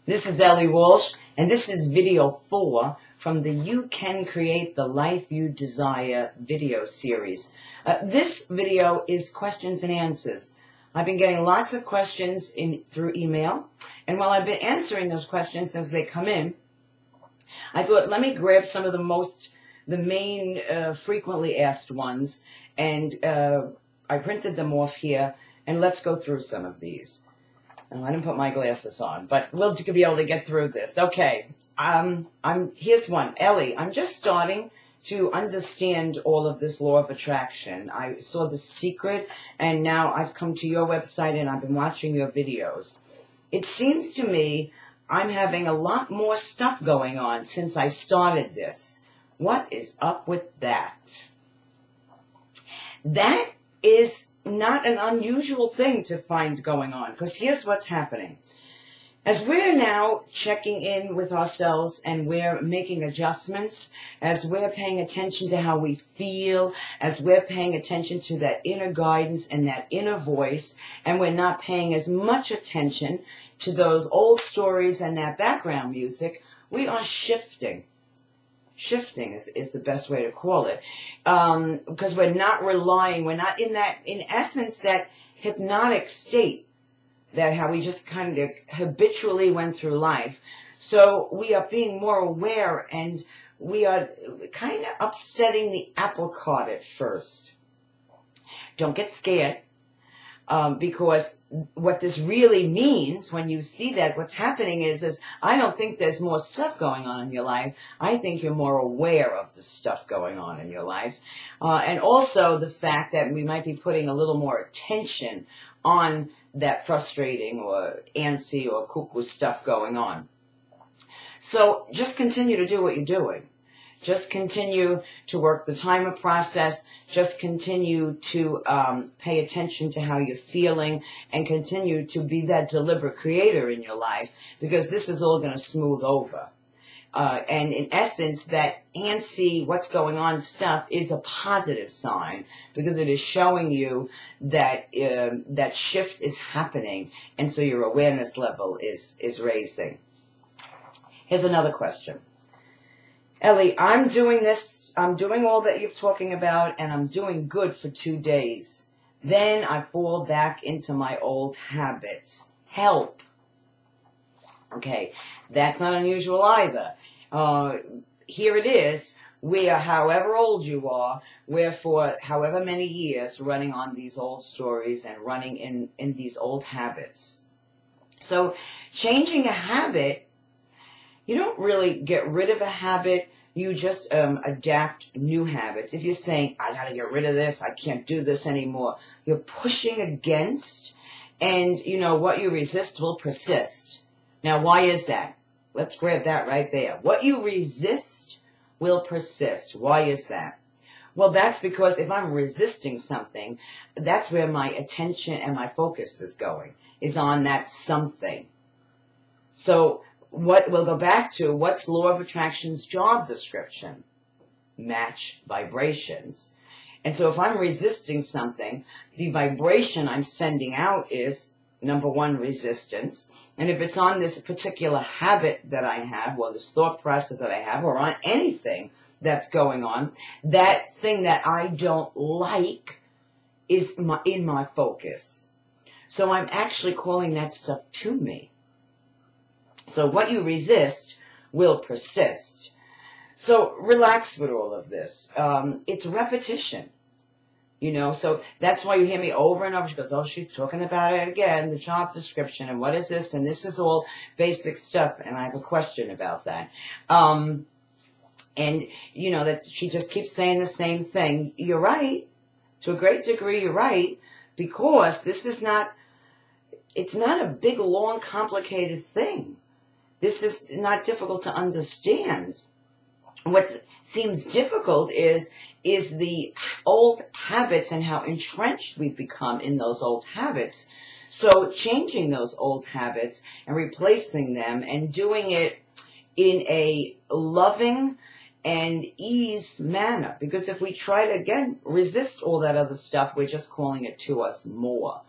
This is Ellie Walsh, and this is video 4 from the You Can Create the Life You Desire video series. This video is questions and answers. I've been getting lots of questions through email, and while I've been answering those questions as they come in, I thought, let me grab some of the main frequently asked ones, and I printed them off here, and let's go through some of these. I didn't put my glasses on, but we'll be able to get through this. Okay, here's one. Ellie, I'm just starting to understand all of this law of attraction. I saw The Secret, and now I've come to your website, and I've been watching your videos. It seems to me I'm having a lot more stuff going on since I started this. What is up with that? That is not an unusual thing to find going on, because here's what's happening. As we're now checking in with ourselves and we're making adjustments, as we're paying attention to how we feel, as we're paying attention to that inner guidance and that inner voice, and we're not paying as much attention to those old stories and that background music, we are shifting. Shifting is the best way to call it, because we're not relying, we're not in essence, that hypnotic state, that how we just kind of habitually went through life. So we are being more aware, and we are kind of upsetting the apple cart at first. Don't get scared. Because what this really means, when you see that, what's happening is I don't think there's more stuff going on in your life. I think you're more aware of the stuff going on in your life. And also the fact that we might be putting a little more attention on that frustrating or antsy or cuckoo stuff going on. So just continue to do what you're doing. Just continue to work the timer process. Just continue to pay attention to how you're feeling, and continue to be that deliberate creator in your life, because this is all going to smooth over. And in essence, that antsy, what's going on stuff is a positive sign, because it is showing you that that shift is happening, and so your awareness level is raising. Here's another question. Ellie, I'm doing this, I'm doing all that you're talking about, and I'm doing good for 2 days. Then I fall back into my old habits. Help. Okay, that's not unusual either. Here it is. We are, however old you are, we're for however many years running on these old stories and running in these old habits. So changing a habit, you don't really get rid of a habit. You just adapt new habits. If you're saying, I got to get rid of this, I can't do this anymore, you're pushing against, and you know what you resist will persist. Now, why is that? Let's grab that right there. What you resist will persist. Why is that? Well, that's because if I'm resisting something, that's where my attention and my focus is going, is on that something. So what we'll go back to, what's Law of Attraction's job description? Match vibrations. And so if I'm resisting something, the vibration I'm sending out is, number one, resistance. And if it's on this particular habit that I have, or this thought process that I have, or on anything that's going on, that thing that I don't like is in my focus. So I'm actually calling that stuff to me. So what you resist will persist. So relax with all of this. It's repetition, you know. So that's why you hear me over and over. She goes, oh, she's talking about it again, the job description, and what is this? And this is all basic stuff, and I have a question about that. And, you know, that she just keeps saying the same thing. You're right. To a great degree, you're right, because this is not, it's not a big, long, complicated thing. This is not difficult to understand. What seems difficult is the old habits and how entrenched we've become in those old habits. So changing those old habits and replacing them and doing it in a loving and ease manner. Because if we try to, again, resist all that other stuff, we're just calling it to us more.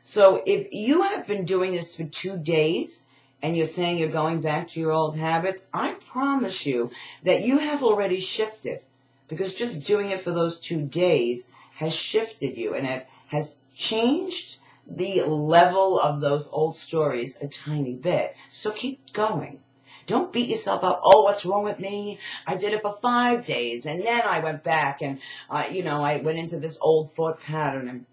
So if you have been doing this for 2 days, and you're saying you're going back to your old habits, I promise you that you have already shifted, because just doing it for those 2 days has shifted you, and it has changed the level of those old stories a tiny bit. So keep going. Don't beat yourself up. Oh, what's wrong with me? I did it for 5 days, and then I went back, and I went into this old thought pattern.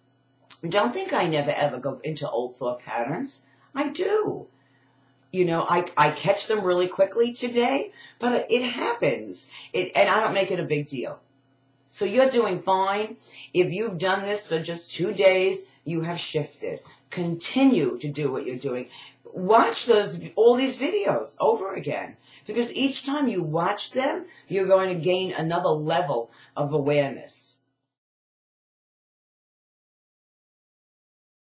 And don't think I never ever go into old thought patterns. I do. I catch them really quickly today, but it happens. And I don't make it a big deal. So you're doing fine. If you've done this for just 2 days, you have shifted. Continue to do what you're doing. Watch all these videos over again, because each time you watch them, you're going to gain another level of awareness.